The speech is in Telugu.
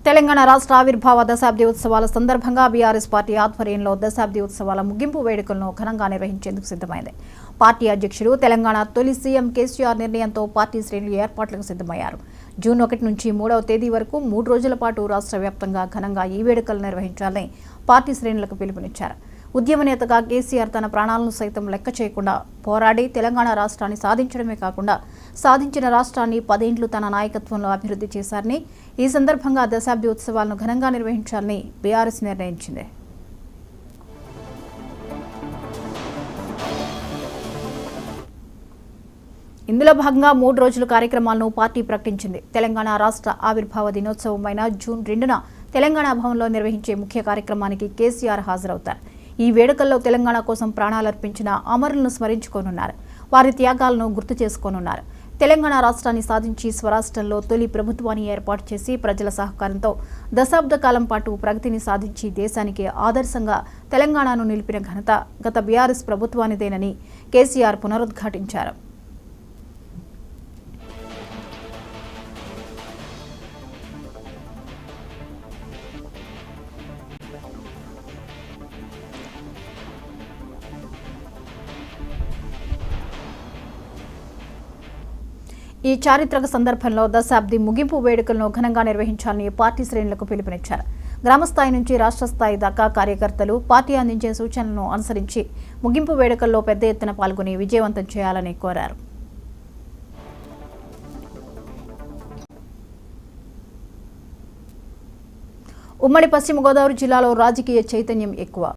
తెలంగాణ రాష్ట్ర ఆవిర్భావ దశాబ్ది ఉత్సవాల సందర్భంగా బీఆర్ఎస్ పార్టీ ఆధ్వర్యంలో దశాబ్ది ఉత్సవాల ముగింపు వేడుకలను ఘనంగా నిర్వహించేందుకు సిద్ధమైంది. పార్టీ అధ్యక్షుడు తెలంగాణ తొలి సీఎం కేసీఆర్ నిర్ణయంతో పార్టీ శ్రేణులు ఏర్పాట్లకు సిద్ధమయ్యారు. జూన్ 1 నుంచి 3వ తేదీ వరకు 3 రోజుల పాటు రాష్ట్ర వ్యాప్తంగా ఘనంగా ఈ వేడుకలు నిర్వహించాలని పార్టీ శ్రేణులకు పిలుపునిచ్చారు. ఉద్యమ నేతగా కేసీఆర్ తన ప్రాణాలను సైతం లెక్క చేయకుండా పోరాడి తెలంగాణ రాష్ట్రాన్ని సాధించడమే కాకుండా సాధించిన రాష్ట్రాన్ని 10 ఏళ్లు తన నాయకత్వంలో అభివృద్ధి చేశారని, ఈ సందర్భంగా దశాబ్ది ఉత్సవాలను ఘనంగా నిర్వహించాలని బీఆర్ఎస్ నిర్ణయించింది. ఇందులో భాగంగా 3 రోజుల కార్యక్రమాలను పార్టీ ప్రకటించింది. తెలంగాణ రాష్ట్ర ఆవిర్భావ దినోత్సవమైన జూన్ 2న తెలంగాణ భవన్లో నిర్వహించే ముఖ్య కార్యక్రమానికి కేసీఆర్ హాజరవుతారు. ఈ వేడుకల్లో తెలంగాణ కోసం ప్రాణాలర్పించిన అమరులను స్మరించుకోనున్నారు. వారి త్యాగాలను గుర్తు చేసుకోనున్నారు. తెలంగాణ రాష్ట్రాన్ని సాధించి స్వరాష్ట్రంలో తొలి ప్రభుత్వాన్ని ఏర్పాటు చేసి ప్రజల సహకారంతో దశాబ్ద కాలం పాటు ప్రగతిని సాధించి దేశానికి ఆదర్శంగా తెలంగాణను నిలిపిన ఘనత గత బీఆర్ఎస్ ప్రభుత్వానిదేనని కేసీఆర్ పునరుద్ఘాటించారు. ఈ చారిత్రక సందర్భంలో దశాబ్ది ముగింపు వేడుకలను ఘనంగా నిర్వహించాలని పార్టీ శ్రేణులకు పిలుపునిచ్చారు. గ్రామస్థాయి నుంచి రాష్ట్ర స్థాయి దాకా కార్యకర్తలు పార్టీ అందించే సూచనలను అనుసరించి ముగింపు వేడుకల్లో పెద్ద ఎత్తున పాల్గొని విజయవంతం చేయాలని కోరారు. ఉమ్మడి పశ్చిమ గోదావరి జిల్లాలో రాజకీయ చైతన్యం ఎక్కువ.